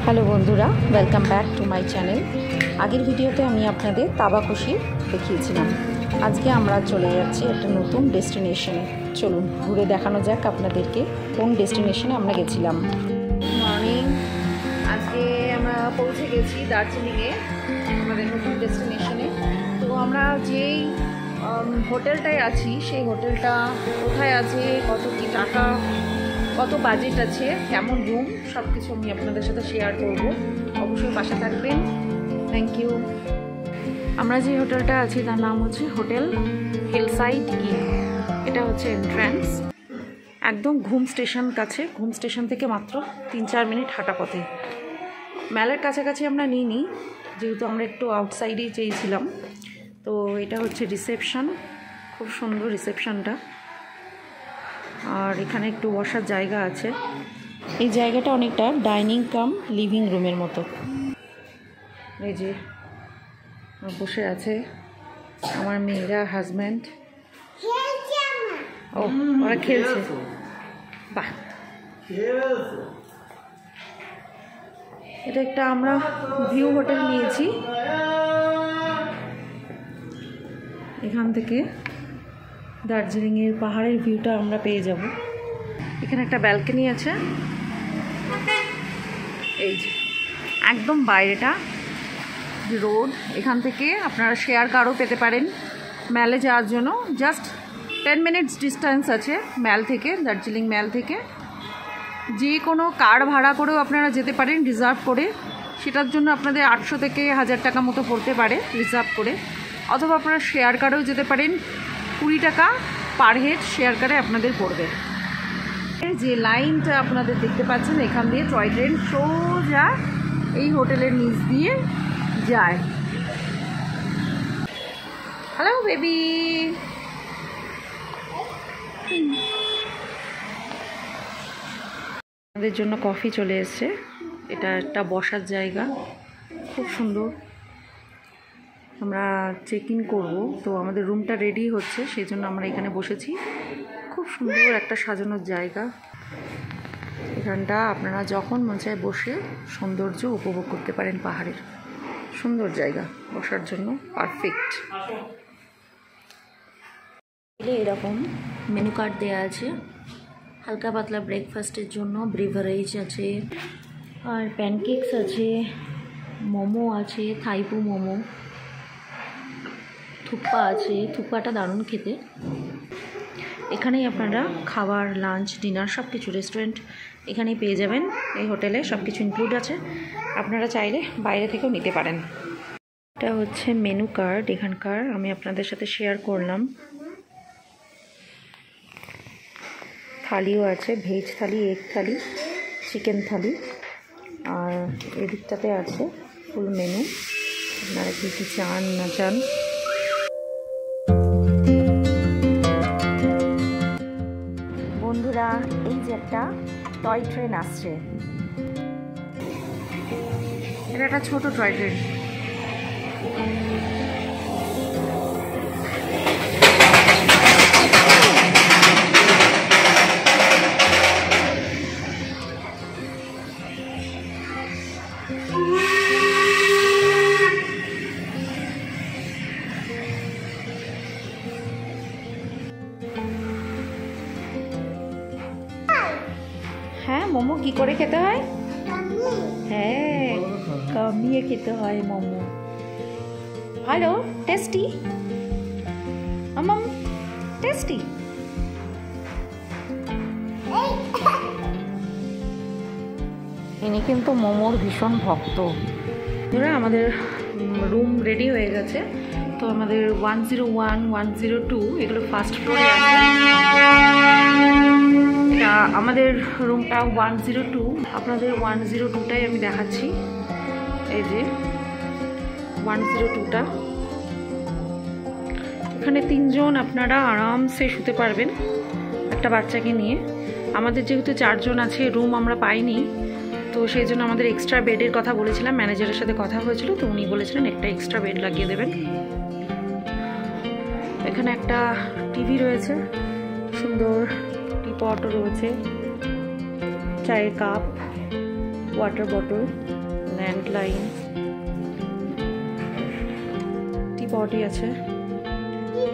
Hello বন্ধুরা, welcome back to my channel. আগের ভিডিওতে আমি আপনাদের তাবাকশি দেখিয়েছিলাম। আজকে আমরা চলে যাচ্ছি একটা নতুন ডেস্টিনেশনে। চলুন ঘুরে দেখানো যাক আপনাদেরকে কোন ডেস্টিনেশনে আমরা গেছিলাম। মর্নিং, আজকে আমরা পৌঁছে গেছি দার্জিলিংয়ে, আমাদের নতুন ডেস্টিনেশনে। তো আমরা যেই হোটেলটায় আছি সেই হোটেলটা কোথায় আছে, কত কী টাকা, কত বাজেট আছে, কেমন রুম, সব কিছু আমি আপনাদের সাথে শেয়ার করব। অবশ্যই পাশে থাকবেন। Thank you. আমরা যে হোটেলটা আছি তার নাম হচ্ছে হোটেল হিলসাইড ইন। এটা হচ্ছে এন্ট্রান্স, একদম ঘুম স্টেশন কাছে। ঘুম স্টেশন থেকে মাত্র 3-4 মিনিট হাঁটা পথে। মেলের কাছাকাছি আমরা নিইনি, যেহেতু আমরা একটু আউটসাইডেই চেয়েছিলাম। তো এটা হচ্ছে রিসেপশন, খুব সুন্দর রিসেপশনটা। আর এখানে একটু বসার জায়গা আছে। এই জায়গাটা অনেকটা ডাইনিং কাম লিভিং রুমের মতো। এই যে বসে আছে আমার মেয়েরা, হাজব্যান্ড। ও, ওরা খেলছে। বাহ, এটা একটা আমরা ভিউ হোটেল নিয়েছি। এখান থেকে দার্জিলিংয়ের পাহাড়ের ভিউটা আমরা পেয়ে যাব। এখানে একটা ব্যালকনি আছে। এই যে একদম বাইরেটা রোড। এখান থেকে আপনারা শেয়ার কারও পেতে পারেন ম্যালে যাওয়ার জন্য। জাস্ট 10 মিনিটস ডিস্টেন্স আছে ম্যাল থেকে, দার্জিলিং ম্যাল থেকে। যে কোনো কার ভাড়া করেও আপনারা যেতে পারেন রিজার্ভ করে। সেটার জন্য আপনাদের 800 থেকে 1000 টাকা মতো পড়তে পারে রিজার্ভ করে। অথবা আপনারা শেয়ার কারেও যেতে পারেন, 20 টাকা পার হেড শেয়ার কারে আপনাদের পড়বে। যে লাইনটা আপনাদের দেখতে পাচ্ছেন, এখান দিয়ে টয় ট্রেন সোজা এই হোটেলের নিচ দিয়ে যায়। Hello baby. আমাদের জন্য কফি চলে এসেছে। এটা একটা বসার জায়গা, খুব সুন্দর। আমরা চেক ইন করবো, তো আমাদের রুমটা রেডি হচ্ছে, সেই জন্য আমরা এখানে বসেছি। খুব সুন্দর একটা সাজানোর জায়গা। এখানটা আপনারা যখন মন চায় বসে সৌন্দর্য উপভোগ করতে পারেন। পাহাড়ের সুন্দর জায়গা বসার জন্য, পারফেক্ট। এরকম মেনু কার্ড দেওয়া আছে। হালকা পাতলা ব্রেকফাস্টের জন্য ব্রেভারেজ আছে, আর প্যানকেকস আছে, মোমো আছে, থাইপু মোমো, থুপ্পা আছে। থুপ্পাটা দারুণ খেতে। এখানেই আপনারা খাবার, লাঞ্চ, ডিনার সব কিছু রেস্টুরেন্ট এখানেই পেয়ে যাবেন। এই হোটেলে সব কিছু ইনক্লুড আছে। আপনারা চাইলে বাইরে থেকেও নিতে পারেন। এটা হচ্ছে মেনু কার্ড এখানকার, আমি আপনাদের সাথে শেয়ার করলাম। থালিও আছে, ভেজ থালি, এগ থালি, চিকেন থালি। আর এদিকটাতে আছে ফুল মেনু, আপনারা কী কী চান না চান। বন্ধুরা, এই যে একটা টয় ট্রেন আসছে। এটা একটা ছোট টয় ট্রেন। হ্যাঁ, মোমো কি করে খেতে হয়? হ্যাঁ, কামিয়ে খেতে হয় মোমো। ভালো টেস্টি, টেস্টি। ইনি কিন্তু মোমোর ভীষণ ভক্ত। আমাদের রুম রেডি হয়ে গেছে। তো আমাদের 101, 102 এগুলো ফার্স্ট ফ্লোরে আছে। এটা আমাদের রুমটা 102। আপনাদের 102টাই আমি দেখাচ্ছি। এই যে 102টা। এখানে 3 জন আপনারা আরামসে শুতে পারবেন একটা বাচ্চাকে নিয়ে। আমাদের যেহেতু 4 জন আছে, রুম আমরা পাইনি, তো সেই জন্য আমাদের এক্সট্রা বেডের কথা বলেছিলাম। ম্যানেজারের সাথে কথা হয়েছিল, তো উনি বলেছিলেন একটা এক্সট্রা বেড লাগিয়ে দেবেন। এখানে একটা টিভি রয়েছে, সুন্দর টিপটও রয়েছে, চায়ের কাপ, ওয়াটার বটল, ল্যান্ডলাইন, টি-পটি আছে,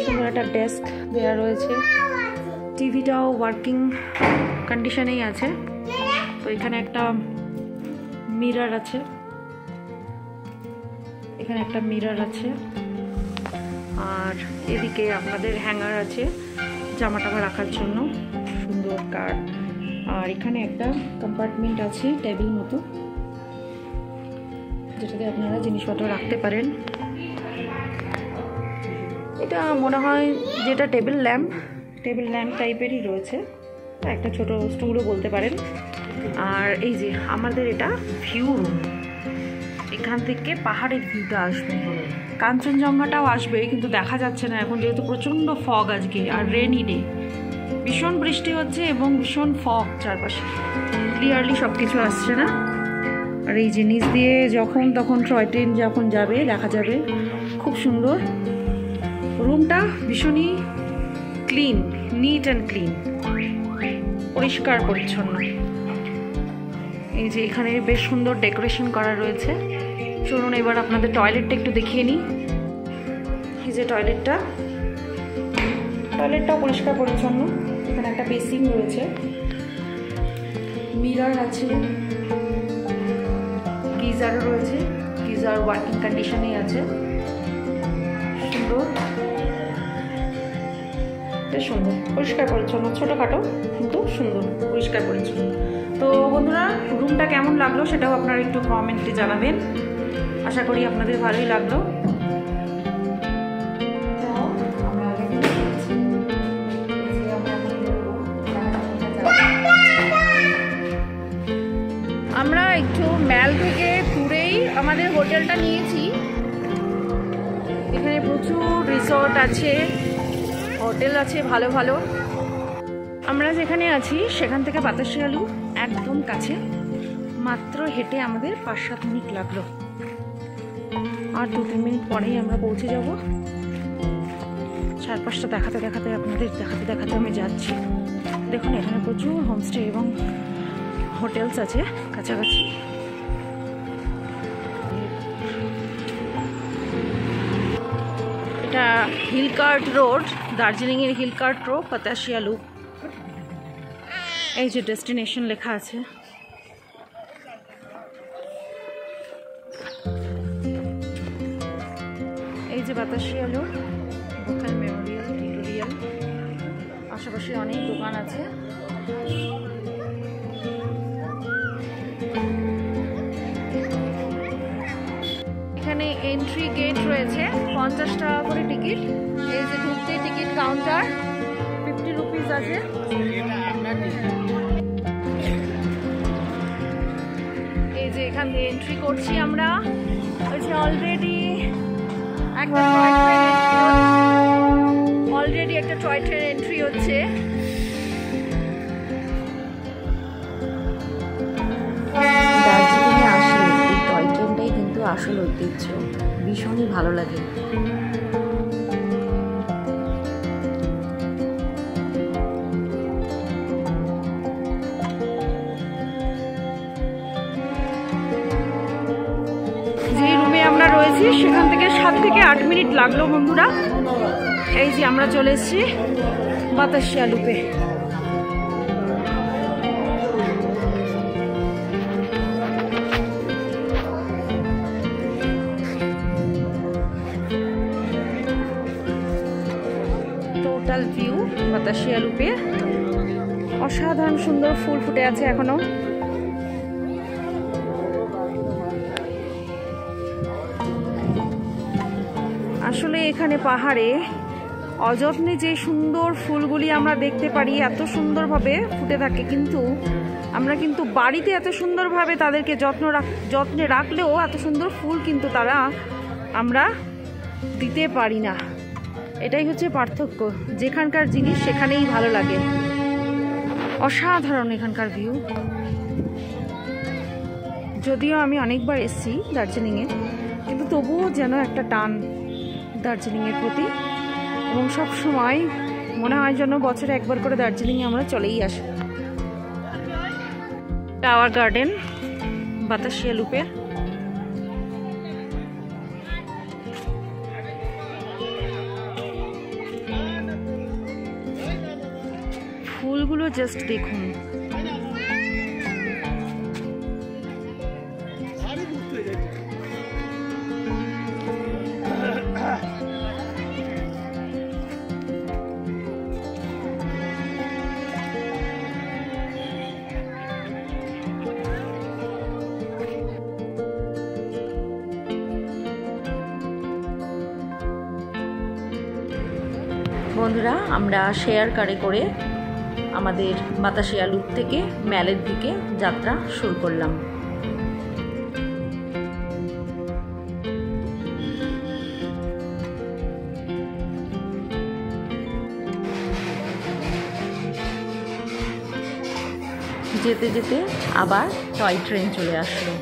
সুন্দর একটা ডেস্ক দেওয়া রয়েছে, টিভিটাও ওয়ার্কিং কন্ডিশনেই আছে। তো এখানে একটা মিরর আছে, এখানে একটা মিরর আছে, আর এদিকে আপনাদের হ্যাঙ্গার আছে জামা টামা রাখার জন্য, সুন্দর কাঠ। আর এখানে একটা কম্পার্টমেন্ট আছে টেবিল মতো, যেটাতে আপনারা জিনিসপত্র রাখতে পারেন। এটা মনে হয় যেটা টেবিল ল্যাম্প টাইপেরই রয়েছে, একটা ছোট স্টুলও বলতে পারেন। আর এই যে আমাদের এটা ভিউ রুম, এখান থেকে পাহাড়ের ভিউটা আসবে, কাঞ্চনজঙ্ঘাটাও আসবে, কিন্তু দেখা যাচ্ছে না এখন যেহেতু প্রচণ্ড ফগ আজকে, আর রেনি ডে, ভীষণ বৃষ্টি হচ্ছে এবং ভীষণ ফগ চারপাশে, ক্লিয়ারলি সব কিছু আসছে না। আর এই যে নিচ দিয়ে যখন তখন টয় ট্রেন যখন যাবে দেখা যাবে, খুব সুন্দর। রুমটা ভীষণই ক্লিন, নিট অ্যান্ড ক্লিন, পরিষ্কার পরিচ্ছন্ন। এই যে এখানে বেশ সুন্দর ডেকোরেশন করা রয়েছে। চলুন এবার আপনাদের টয়লেটটা একটু দেখিয়ে নিই। এই যে টয়লেটটাও পরিষ্কার পরিচ্ছন্ন। এখানে একটা বেসিন রয়েছে, মিরর আছে, গিজারও রয়েছে, গিজার ওয়ার্কিং কন্ডিশনেই আছে, সুন্দর, বেশ সুন্দর, পরিষ্কার পরিচ্ছন্ন, ছোটোখাটো কিন্তু সুন্দর, পরিষ্কার পরিচ্ছন্ন। তো বন্ধুরা, রুমটা কেমন লাগলো সেটাও আপনারা একটু কমেন্টে জানাবেন, আশা করি আপনাদের ভালোই লাগলো। আমরা একটু ম্যাল থেকে দূরেই আমাদের হোটেলটা নিয়েছি। এখানে প্রচুর রিসর্ট আছে, হোটেল আছে ভালো ভালো। আমরা যেখানে আছি সেখান থেকে বাতাসি আলু একদম কাছে, মাত্র হেঁটে আমাদের 5-7 মিনিট লাগলো, আর 2-3 মিনিট পরেই আমরা পৌঁছে যাব। চারপাশটা দেখাতে দেখাতে আপনাদের দেখাতে আমি যাচ্ছি। দেখুন এখানে প্রচুর হোমস্টে এবং হোটেলস আছে কাছাকাছি। এটা হিলকার্ট রোড, দার্জিলিংয়ের হিলকার্ট রোড, বাতাসি আলু। এই যে ডেস্টিনেশন লেখা আছে। এই যে বাতাসি আলু, ভোকাল মেমোরিয়াল, টিউটোরিয়াল, আশেপাশে অনেক দোকান আছে। এখানে এন্ট্রি গেট রয়েছে, 50 টাকা করে টিকিট। এই যে ঢুকতে টিকিট কাউন্টার, 50 রুপিস আছে। এই যে এখান দিয়ে এন্ট্রি করছি আমরা। ওই যে অলরেডি একটা টয় ট্রেন এন্ট্রি হচ্ছে। দার্জিলিংয়ে আসলে এই টয় ট্রেনটাই কিন্তু আসল ঐতিহ্য, ভীষণই ভালো লাগে। যে রুমে আমরা রয়েছি সেখান থেকে 7 থেকে 8 মিনিট লাগলো বন্ধুরা। এই যে আমরা চলে এসেছি বাতাসি আলুতে। টোটাল ভিউ বাতাসি আলুতে, অসাধারণ সুন্দর ফুল ফুটে আছে এখনো। আসলে এখানে পাহাড়ে অযত্নে যে সুন্দর ফুলগুলি আমরা দেখতে পারি, এত সুন্দরভাবে ফুটে থাকে, কিন্তু আমরা কিন্তু বাড়িতে এত সুন্দরভাবে তাদেরকে যত্নে রাখলেও এত সুন্দর ফুল কিন্তু আমরা দিতে পারি না। এটাই হচ্ছে পার্থক্য, যেখানকার জিনিস সেখানেই ভালো লাগে। অসাধারণ এখানকার ভিউ। যদিও আমি অনেকবার এসেছি দার্জিলিংয়ে, কিন্তু তবুও যেন একটা টান দার্জিলিংয়ের প্রতি, এবং সব সময় মনে হয় যেন বছরে একবার করে দার্জিলিংয়ে আমরা চলেই আসি। টাওয়ার গার্ডেন, বাতাসিয়া লুপের। ফুলগুলো জাস্ট দেখুন। বন্ধুরা, আমরা শেয়ার কারে করে আমাদের বাতাসিয়া লুপ থেকে ম্যালের দিকে যাত্রা শুরু করলাম। যেতে যেতে আবার টয় ট্রেন চলে আসলো।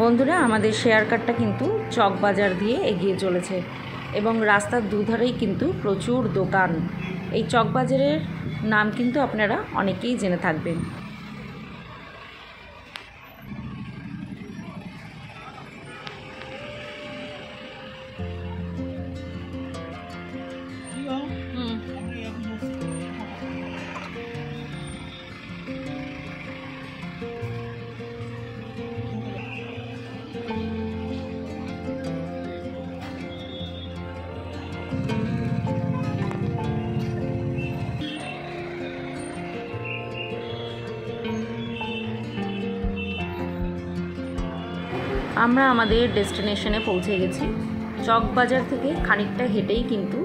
বন্ধুরা, আমাদের শেয়ার কারটা কিন্তু চকবাজার দিয়ে এগিয়ে চলেছে এবং রাস্তার দুধারেই কিন্তু প্রচুর দোকান। এই চকবাজারের নাম কিন্তু আপনারা অনেকেই জেনে থাকবেন। আমরা আমাদের ডেস্টিনেশনে পৌঁছে গেছি। চকবাজার থেকে খানিকটা হেঁটেই কিন্তু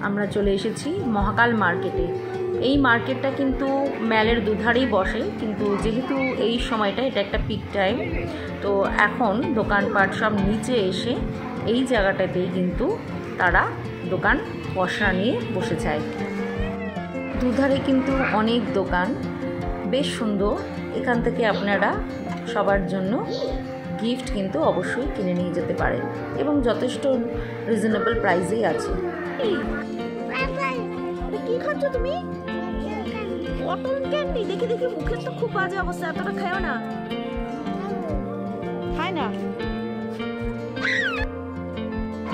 আমরা চলে এসেছি মহাকাল মার্কেটে। এই মার্কেটটা কিন্তু ম্যালের দুধারেই বসে, কিন্তু যেহেতু এই সময়টা এটা একটা পিক টাইম, তো এখন দোকানপাট সব নিচে এসে এই জায়গাটাতেই কিন্তু তারা দোকান পসরা নিয়ে বসে যায়। দুধারে কিন্তু অনেক দোকান, বেশ সুন্দর। এখান থেকে আপনারা সবার জন্য গিফট কিন্তু অবশ্যই কিনে নিয়ে যেতে পারেন এবং যথেষ্ট রিজনেবল প্রাইসেই আছে। কি খাচ্ছ তুমি? Cotton candy. দেখে দেখে মুখের তো খুব বাজে অবস্থা, এতটা খাও না। খায় না।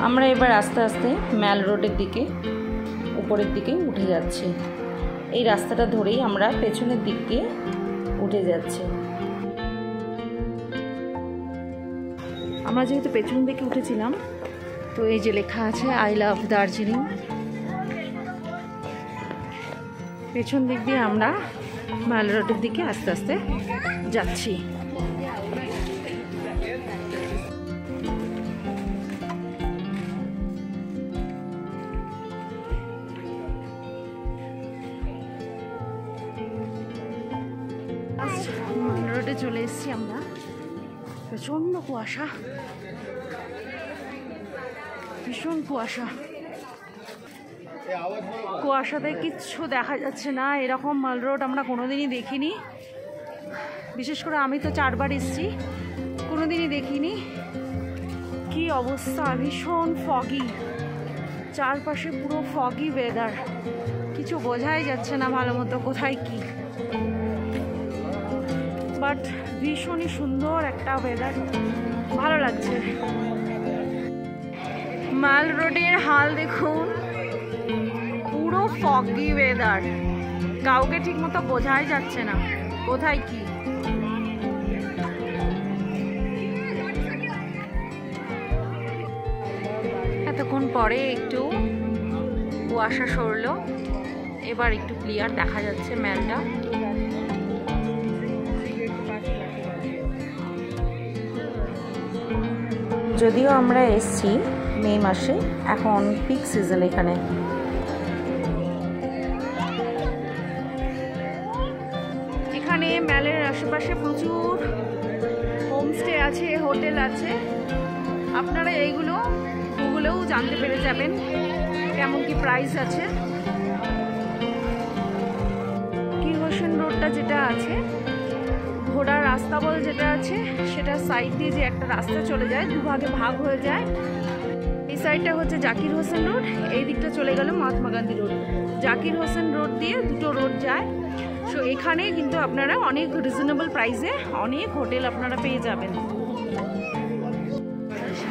আমরা এবার আস্তে আস্তে ম্যাল রোডের দিকে উপরের দিকে উঠে যাচ্ছি। এই রাস্তাটা ধরেই আমরা পেছনের দিকে উঠে যাচ্ছি। আমরা যেহেতু পেছন দিকে উঠেছিলাম, তো এই যে লেখা আছে আই লাভ দার্জিলিং। পেছন দিক দিয়ে আমরা ম্যাল রোডের দিকে আস্তে আস্তে যাচ্ছি। ম্যাল রোডে চলে এসেছি আমরা। প্রচণ্ড কুয়াশা, ভীষণ কুয়াশা। কুয়াশাতে কিচ্ছু দেখা যাচ্ছে না। এরকম মাল রোড আমরা কোনোদিনই দেখিনি। বিশেষ করে আমি তো 4 বার এসেছি, কোনোদিনই দেখিনি। কি অবস্থা, ভীষণ ফগি, চারপাশে পুরো ফগি ওয়েদার, কিছু বোঝাই যাচ্ছে না ভালো মতো কোথায় কি। বাট ভীষণই সুন্দর একটা ওয়েদার, ভালো লাগছে। মাল রোডের হাল দেখুন, পুরো ফগি ওয়েদার, কাউকে ঠিক মতো বোঝাই যাচ্ছে না কোথায় কি। এতক্ষণ পরে একটু কুয়াশা সরলো, এবার একটু ক্লিয়ার দেখা যাচ্ছে ম্যালটা। যদিও আমরা এসছি মে মাসে, এখন পিক সিজন এখানে। এখানে ম্যালের আশেপাশে প্রচুর হোমস্টে আছে, হোটেল আছে। আপনারা এইগুলো গুগলেও জানতে পেরে যাবেন কেমন কি প্রাইস আছে। যেটা আছে, ঘোড়ার রাস্তা বল যেটা আছে, সেটা সাইড দিয়ে যে একটা রাস্তা চলে যায়, দুভাগে ভাগ হয়ে যায়। এই সাইডটা হচ্ছে জাকির হোসেন রোড, এই দিকটা চলে গেল মহাত্মা গান্ধী রোড। জাকির হোসেন রোড দিয়ে দুটো রোড যায়। সো এখানে কিন্তু আপনারা অনেক রিজনেবল প্রাইসে অনেক হোটেল আপনারা পেয়ে যাবেন।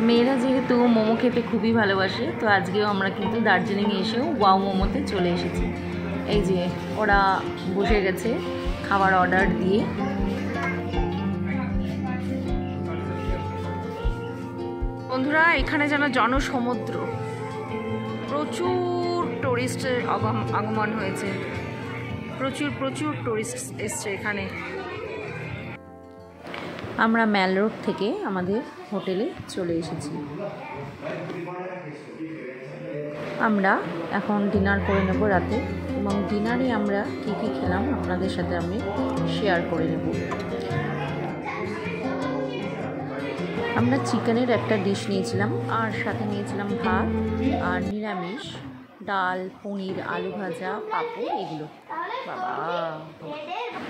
মেয়েরা যেহেতু মোমো খেতে খুবই ভালোবাসে, তো আজকেও আমরা কিন্তু দার্জিলিংয়ে এসেও ওয়াও মোমোতে চলে এসেছি। এই যে ওরা বসে গেছে খাবার অর্ডার দিয়ে। বন্ধুরা, এখানে যেন জনসমুদ্র, প্রচুর টুরিস্টের আগমন হয়েছে, প্রচুর টুরিস্ট এসছে এখানে। আমরা ম্যাল রোড থেকে আমাদের হোটেলে চলে এসেছি। আমরা এখন ডিনার করে নেব রাতে, এবং ডিনারে আমরা কী কী খেলাম আপনাদের সাথে আমি শেয়ার করে নেব। আমরা চিকেনের একটা ডিশ নিয়েছিলাম, আর সাথে নিয়েছিলাম ভাত আর নিরামিষ, ডাল, পনির, আলু ভাজা, পাঁপড়, এগুলো। বাবা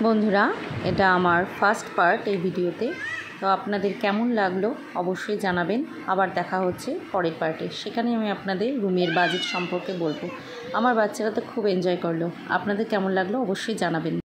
বন্ধুরা, এটা আমার ফার্স্ট পার্ট এই ভিডিওতে। তো আপনাদের কেমন লাগলো অবশ্যই জানাবেন। আবার দেখা হচ্ছে পরের পার্টে, সেখানে আমি আপনাদের রুমের বাজেট সম্পর্কে বলবো। আমার বাচ্চারা তো খুব এনজয় করলো। আপনাদের কেমন লাগলো অবশ্যই জানাবেন।